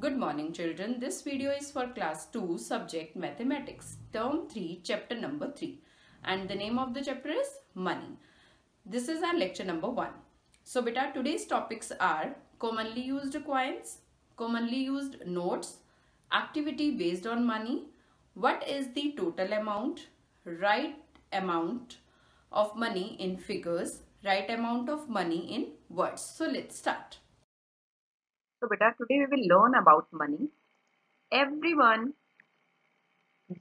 Good morning children. This video is for class 2 subject mathematics term 3 chapter number 3 and the name of the chapter is money. This is our lecture number 1. So beta today's topics are commonly used coins, commonly used notes, activity based on money, what is the total amount, right amount of money in figures, right amount of money in words. So let's start. So beta, today we will learn about money. Everyone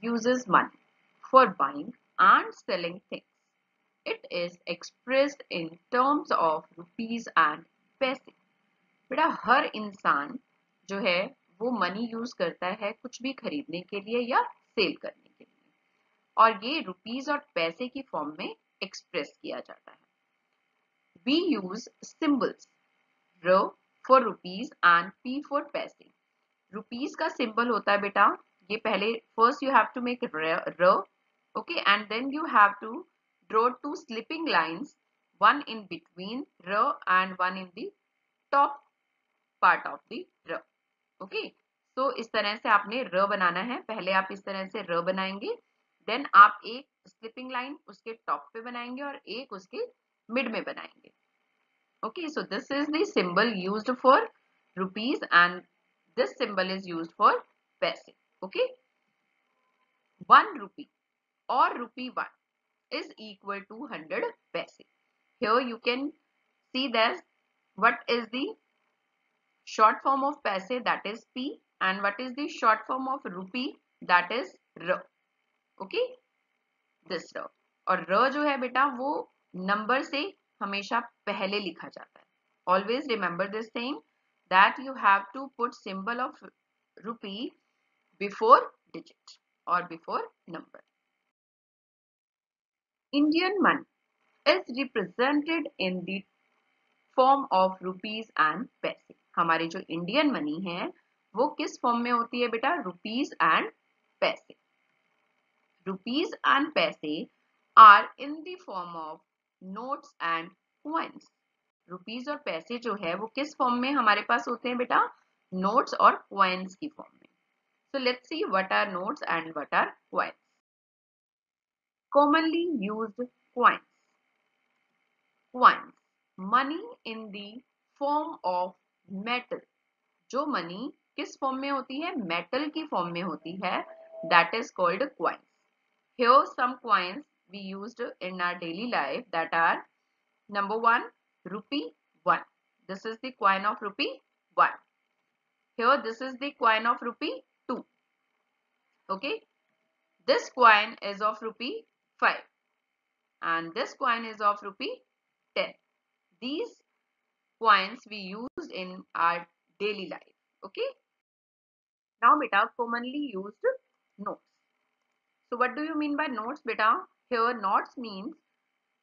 uses money for buying and selling things. It is expressed in terms of rupees and पैसे. बेटा हर इंसान जो है वो money use करता है कुछ भी खरीदने के लिए या सेल करने के लिए और ये रुपीस और पैसे की फॉर्म में एक्सप्रेस किया जाता है. We use symbols R for rupees and P for paise. Rupees का सिंबल होता है बेटा ये पहले first you have to make र okay and then you have to draw two sleeping lines one in between r and one in the top part of the r. Okay so इस तरह से आपने र बनाना है. पहले आप इस तरह से र बनाएंगे देन आप एक स्लिपिंग लाइन उसके टॉप पे बनाएंगे और एक उसके मिड में बनाएंगे. Okay, so this is the symbol used for rupees and this symbol is used for paise. Okay, 1 rupee or rupee 1 is equal to 100 paise. Here you can see that what is the short form of paise, that is P, and what is the short form of rupee, that is R. Okay, this R और R जो है बेटा वो number से हमेशा पहले लिखा जाता है. Always remember this thing that you have to put symbol of rupee before digit or before number. Indian money is represented in the form of rupees and पैसे. हमारी जो इंडियन मनी है वो किस फॉर्म में होती है बेटा? Rupees and paise. Rupees and paise are in the form of notes and coins. Rupees और पैसे जो है वो किस फॉर्म में हमारे पास होते हैं बेटा? नोट्स और कॉइन्स की फॉर्म में. So let's see what are notes and what are coins. Commonly used coins. Coins money in the form of metal. जो मनी किस फॉर्म में होती है? मेटल की फॉर्म में होती है. That is called coins. Here some coins we used in our daily life, that are number 1 rupee 1. This is the coin of rupee 1. Here this is the coin of rupee 2. Okay, this coin is of rupee 5 and this coin is of rupee 10. These coins we used in our daily life. Okay, now beta commonly used notes. So what do you mean by notes beta? Here notes means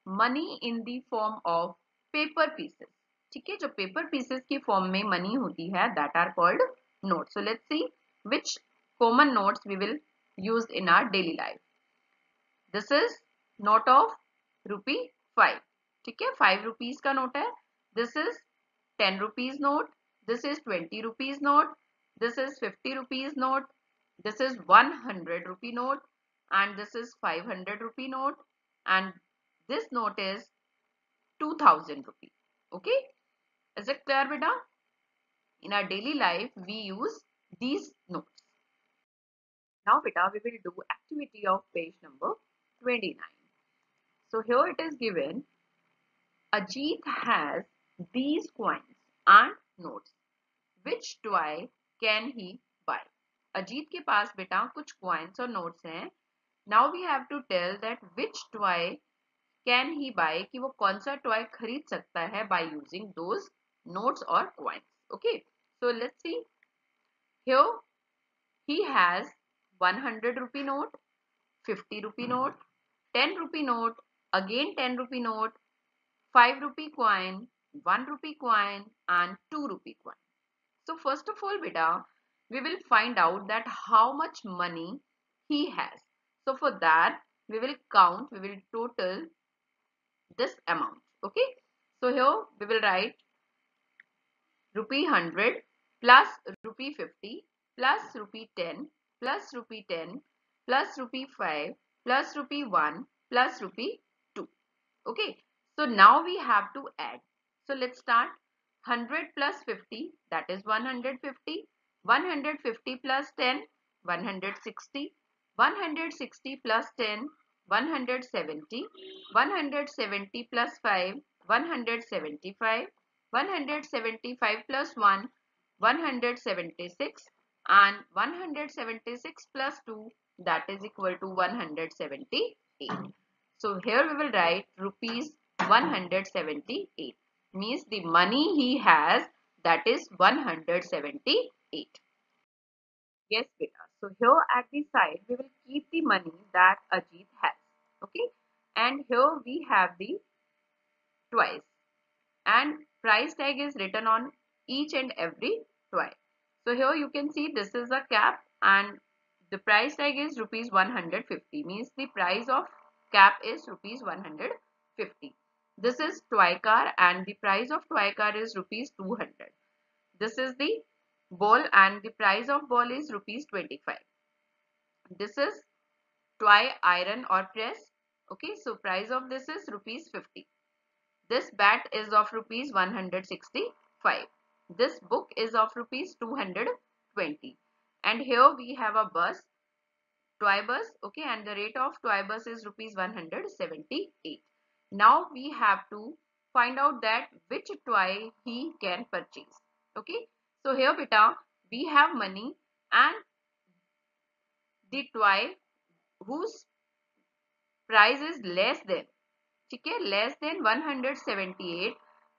money in the form of paper pieces. ठीक है, जो paper pieces की form में money होती है that are called notes. So let's see which common notes we will use in our daily life. This is note of rupee 5. ठीक है, 5 rupees का नोट है. This is 10 rupees note. This is 20 rupees note. This is 50 rupees note. This is 100 rupee note and this is 500 rupee note and this note is 2000 rupee. Okay, is it clear beta? In our daily life we use these notes. Now beta we will do activity of page number 29. So here it is given Ajit has these coins and notes. Which toy can he buy? Ajit के पास बेटा कुछ coins और notes हैं. Now we have to tell that which toy can he buy, कि वो कौन सा toy खरीद सकता है by using those notes or coins. Okay, so let's see. Here he has 100 rupee note, 50 rupee note, 10 rupee note, again 10 rupee note, 5 rupee coin, 1 rupee coin and 2 rupee coin. So first of all beta we will find out that how much money he has. So for that we will count, we will total this amount. Okay, so here we will write rupee 100, plus rupee 50 plus rupee 10 plus rupee 10 plus rupee 5 plus rupee 1 plus rupee 2. Okay, so now we have to add. So let's start. 100 plus 50, that is 150. 150 plus 10, 160. 160 plus 10, 170. 170 plus 5, 175. 175 plus 1, 176. And 176 plus 2, that is equal to 178. So here we will write rupees 178, means the money he has, that is 178. Yes, beta. So here at the side we will keep the money that Ajit has. Okay, and here we have the twice, and price tag is written on each and every toy. So here you can see this is a cap, and the price tag is rupees 150, means the price of cap is rupees 150. This is toy car, and the price of toy car is rupees 200. This is the ball, and the price of ball is rupees 25. This is toy iron or press. Okay, so price of this is rupees 50. This bat is of rupees 165. This book is of rupees 220. And here we have a bus, toy bus, okay, and the rate of toy bus is rupees 178. Now we have to find out that which toy he can purchase. Okay, so here beta, we have money, and the toy whose price is less than, ठीक है, less than 178,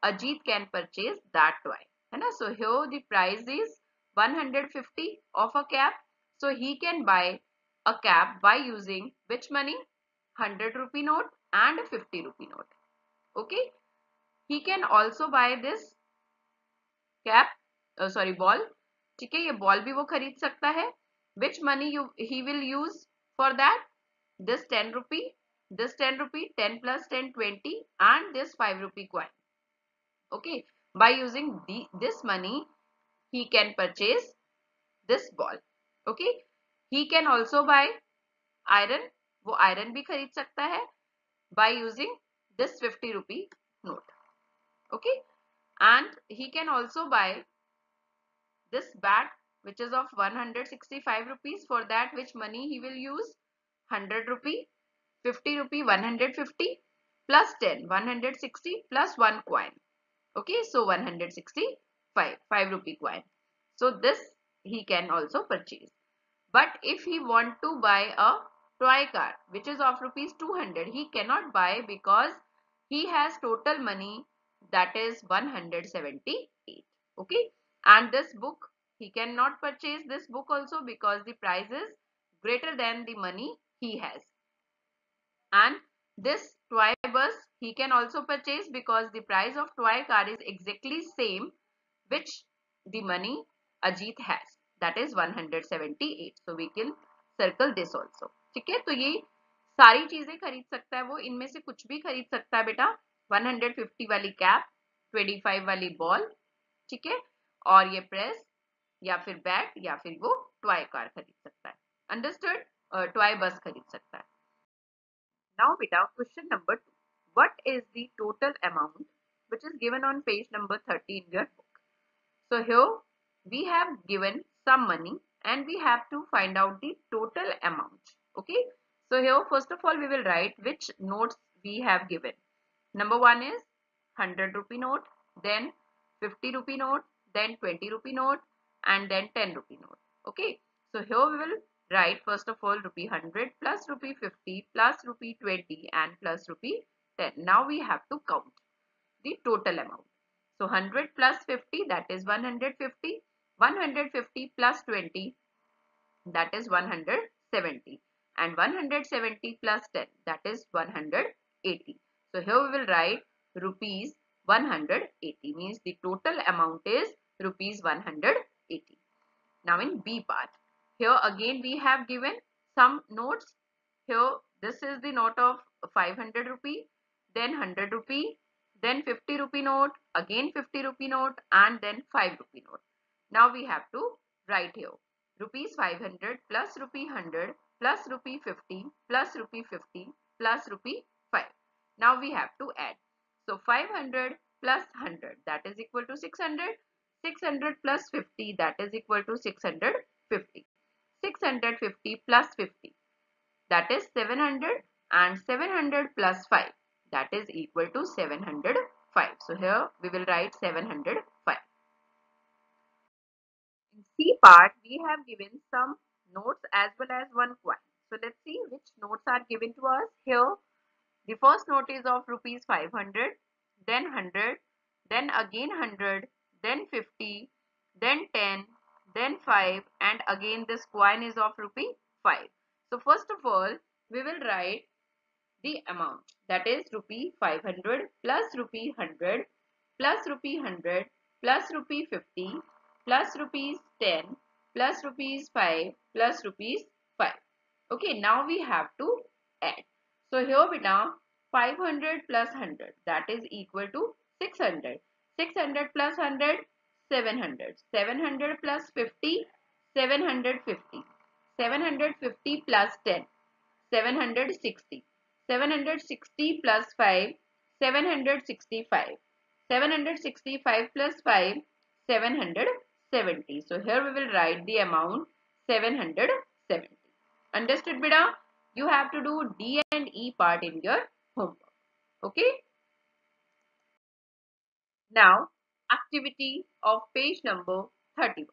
Ajit can purchase that toy, है ना. So here the price is 150 of a cap, so he can buy a cap by using which money? 100 rupee note and 50 rupee note. Okay, he can also buy this cap, sorry ball, ठीक है, ये ball भी वो खरीद सकता है. Which money he will use for that? This 10 rupee, this 10 rupee, 10 plus 10, 20, and this 5 rupee coin. Okay, by using this money he can purchase this ball. Okay, he can also buy iron, वो iron भी खरीद सकता है by using this 50 rupee note. Okay, and he can also buy this bat, which is of 165 rupees. For that which money he will use? 100 rupee, 50 rupee, 150 plus 10, 160 plus 1 coin. Okay, so 165, 5 rupee coin. So this he can also purchase. But if he want to buy a toy car which is of rupees 200, he cannot buy because he has total money, that is 178. Okay, and this book, he cannot purchase this book also because the price is greater than the money he has. And this toy bus he can also purchase because the price of toy car is exactly same which the money Ajit has, that is 178. So we can circle this also. ठीक है, तो ये सारी चीजें खरीद सकता है वो, इनमें से कुछ भी खरीद सकता है बेटा. 150 वाली कैप, 25 वाली बॉल, ठीक है, और ये प्रेस या फिर बैट या फिर वो टॉय कार खरीद सकता है. अंडरस्टूड? टॉय बस खरीद सकता है. Now beta, question number 2. What is the total amount which is given on page number 30 in your book? So here we have given some money and we have to find out the total amount. Okay, so here first of all we will write which notes we have given. Number 1 is 100 rupee note, then 50 rupee note, then 20 rupee note, and then 10 rupee note. Okay, so here we will write first of all rupee 100 plus rupee 50 plus rupee 20 and plus rupee 10. Now we have to count the total amount. So 100 plus 50, that is 150. 150 plus 20, that is 170. And 170 plus 10, that is 180. So here we will write rupees 180, means the total amount is rupees 180. Now in B part, here again we have given some notes. Here this is the note of 500 rupee, then 100 rupee, then 50 rupee note, again 50 rupee note, and then 5 rupee note. Now we have to write here rupees 500 plus rupee 100 plus rupee 50 plus rupee 50 plus rupee 5. Now we have to add. So 500 plus 100, that is equal to 600. 600 plus 50, that is equal to 650. 650 plus 50, that is 700, and 700 plus 5, that is equal to 705. So here we will write 705. In C part, we have given some notes as well as one coin. So let's see which notes are given to us here. The first note is of rupees 500, then 100, then again 100, then 50, then 10, then 5, and again this coin is of rupee 5. So first of all, we will write the amount, that is rupee 500 plus rupee 100 plus rupee 100 plus rupee 50 plus rupees 10 plus rupees 5 plus rupees 5. Okay, now we have to add. So here beta 500 plus 100, that is equal to 600. 600 plus 100, 700. 700 plus 50, 750. 750 plus 10, 760. 760 plus 5, 765. 765 plus 5, 770. So here we will write the amount 770. Understood, beta? You have to do D and E part in your homework. Okay? Now, activity of page number 31.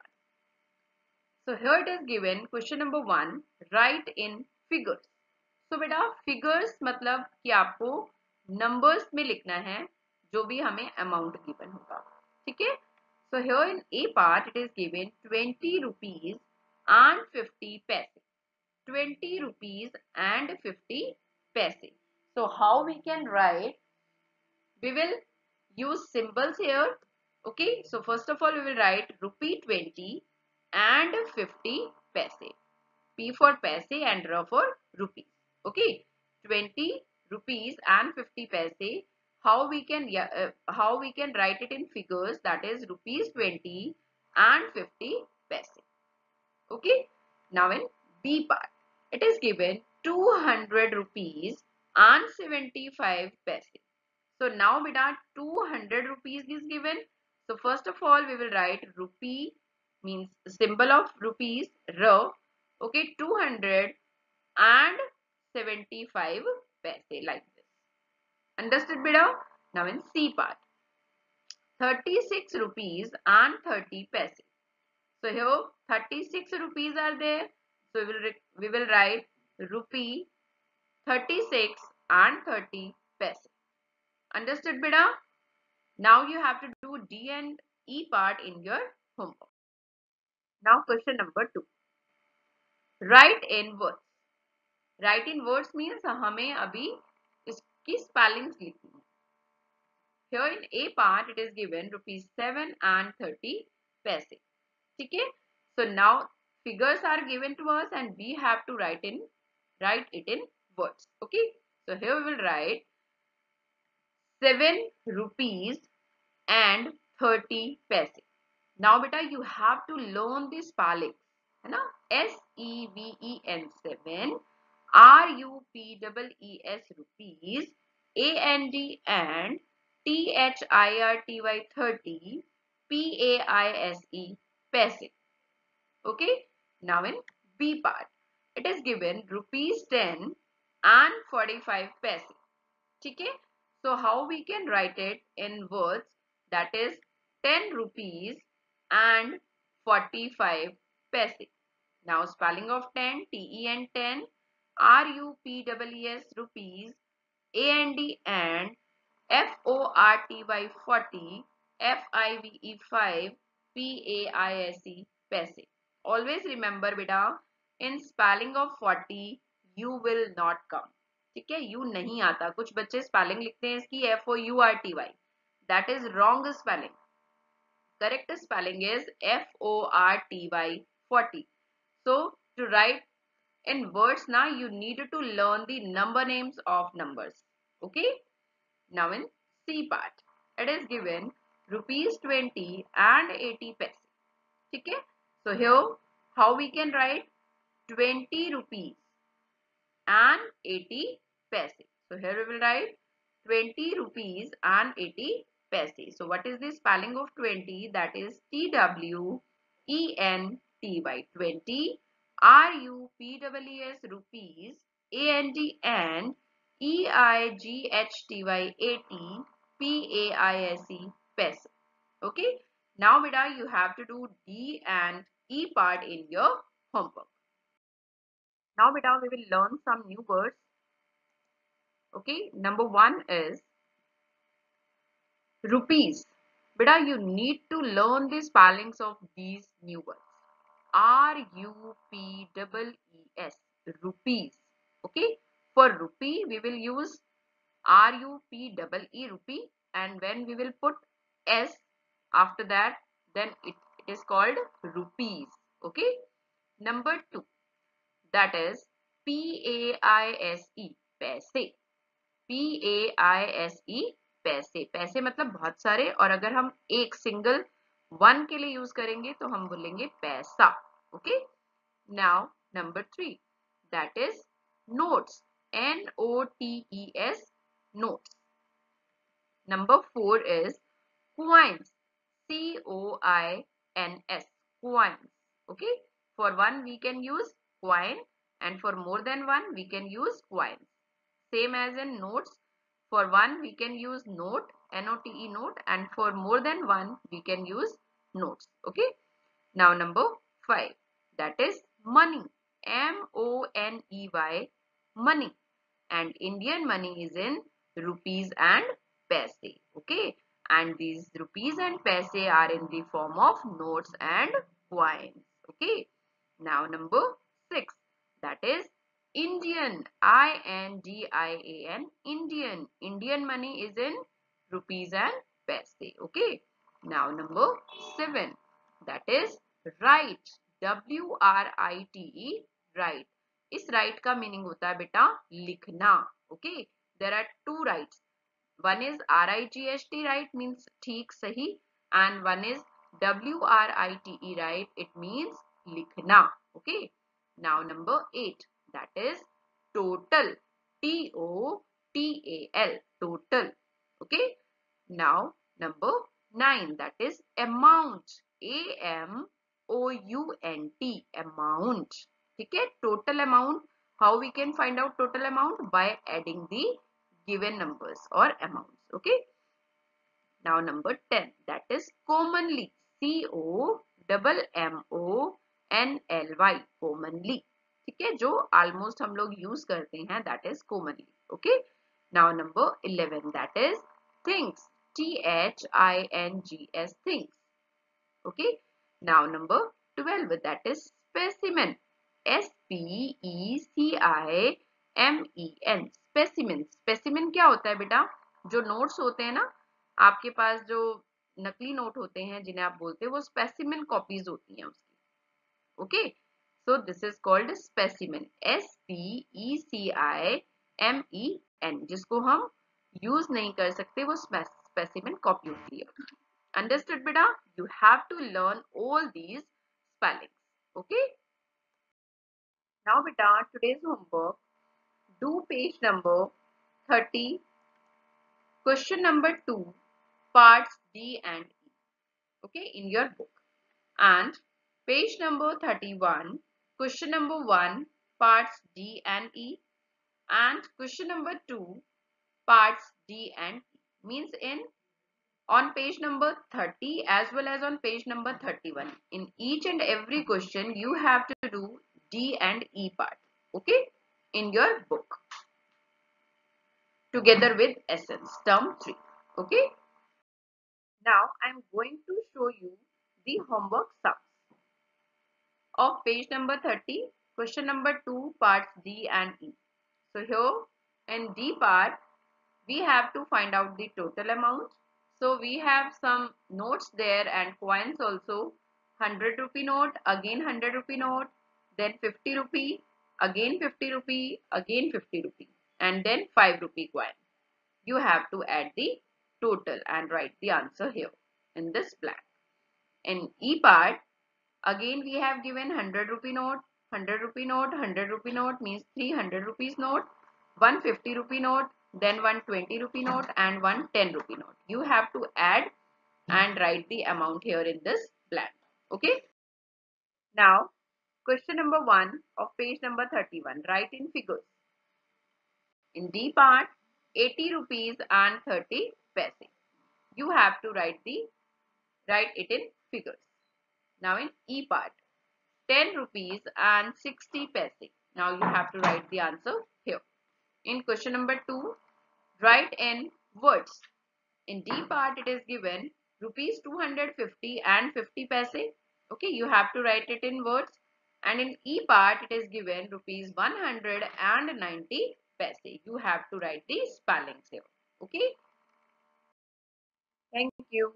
So here it is given, question number 1, write in figures. So बेटा figures मतलब कि आपको numbers में लिखना है जो भी हमें amount given होगा, ठीक है? So here in A part it is given 20 rupees and 50 paise. 20 rupees and 50 paise. So how we can write? We will use symbols here. Okay, so first of all we will write rupee 20 and 50 paise. P for paise and R for rupees. Okay, 20 rupees and 50 paise. How we can write it in figures, that is rupees 20 and 50 paise. Okay, now in B part it is given 200 rupees and 75 paise. So now beta 200 rupees is given. So first of all we will write rupee, means symbol of rupees, R. Okay, 200 and 75 paise, like this. Understood beta? Now in C part, 36 rupees and 30 paise. So here 36 rupees are there. So we will write rupee 36 and 30 paise. Understood beta? Now you have to do D and E part in your homework. Now question number 2. Write in words. Write in words means हमें अभी इसकी spellings लिखनी है. Here in A part it is given rupees 7 and 30 paise. ठीक है? So now figures are given to us and we have to write it in words. Okay? So here we will write 7 rupees and 30 paise. Now beta you have to learn the spelling, है ना? SEVEN 7, RUPEES rupees, AND and THIRTY 30, PAISE paise. Okay. Now in B part it is given rupees 10 and 45 paise. Okay. So how we can write it in words, that is 10 rupees and 45 paise. Now spelling of 10, TEN 10, RUPEES rupees, AND and FORTY 40, FIVE 5, PAISE paise. Always remember beta, in spelling of 40 you will not come. ठीक है, you नहीं आता. कुछ बच्चे spelling लिखते हैं इसकी FOURTY. That is wrong spelling. Correct spelling is FORTY 40. So to write in words now you need to learn the number names of numbers. Okay. Now in C part it is given rupees 20 and 80 paise. ठीक है. So here how we can write 20 rupees and 80 paise. So here we will write 20 rupees and 80 paise. So what is the spelling of 20? That is TWENTY, 20, RUPEES, rupees, AND, and EIGHTY, 80 paise. Okay. Now beta, you have to do D and E part in your homework. Now beta, we will learn some new words. Okay, number one is rupees. Beta, you need to learn the spellings of these new words. RUPEES, rupees. Okay, for rupee we will use RUPEE, rupee, and when we will put S after that, then it is called rupees. Okay, number two, that is PAISE, पैसे. PAISE, पैसे. पैसे मतलब बहुत सारे, और अगर हम एक सिंगल वन के लिए यूज करेंगे तो हम बोलेंगे पैसा. Okay. Now number three, that is notes. NOTES, notes. Number four is coins. COINS, coins. Okay. For one we can use coin, and for more than one we can use coins. Same as in notes. For one we can use note, NOTE, note, and for more than one we can use notes. Okay. Now number five, that is money. MONEY, money. And Indian money is in rupees and paise. Okay. And these rupees and paise are in the form of notes and coins. Okay. Now number six, that is Indian. INDIAN, Indian. Indian money is in rupees and paise. Okay. Now number seven, that is write. WRITE, write. इस write का meaning होता है बेटा लिखना. Okay. There are two rights. One is RIGHT, right, means ठीक, सही, and one is WRITE, write, it means लिखना. Okay. Now number eight, that is total. TOTAL, total. Okay. Now number nine, that is amount. AMOUNT, amount. ठीक है. Total amount. How we can find out total amount? By adding the given numbers और amounts. Okay. Now number 10, that is commonly. COMMONLY, commonly. ठीक है. जो almost हम लोग use करते हैं, that is commonly. Okay. Now number 11, that is things. THINGS, things. Okay. Now number 12, that is specimen. SPECIMEN, specimen. specimen क्या होता है बेटा? जो नोट्स होते हैं ना आपके पास, जो नकली नोट होते हैं जिन्हें आप बोलते हैं, वो स्पेसिमेन कॉपीज होती हैं उसकी. Okay. So this is called specimen. SPECIMEN, जिसको हम यूज नहीं कर सकते, वो स्पेसिमेन कॉपी होती है. Understood, beta? You have to learn all these spellings. Okay. Now, beta, today's homework. Do page number 30, question number 2, parts D and E. Okay, in your book. And page number 31, question number 1, parts D and E. And question number 2, parts D and E. Means on page number 30 as well as on page number 31. In each and every question, you have to do D and E part. Okay. In your book. Together with essence, term 3. Okay. Now, I am going to show you the homework sums of page number 30, question number 2, parts D and E. So, here in D part, we have to find out the total amount. So we have some notes there and coins also. 100 rupee note, again 100 rupee note, then 50 rupee, again 50 rupee, again 50 rupee, and then 5 rupee coin. You have to add the total and write the answer here in this blank. In E part, Again we have given 100 rupee note, 100 rupee note, 100 rupee note means 300 rupees note, 150 rupee note, then 120 rupee note and 110 rupee note. You have to add and write the amount here in this blank. Okay. Now question number 1 of page number 31. Write in figures. In D part, 80 rupees and 30 paise. You have to write it in figures. Now in E part, 10 rupees and 60 paise. Now you have to write the answer here. In question number 2, write in words. In D part, it is given rupees 250 and 50 paise. Okay, you have to write it in words. And in E part, it is given rupees 190 paise. You have to write the spellings here. Okay. Thank you.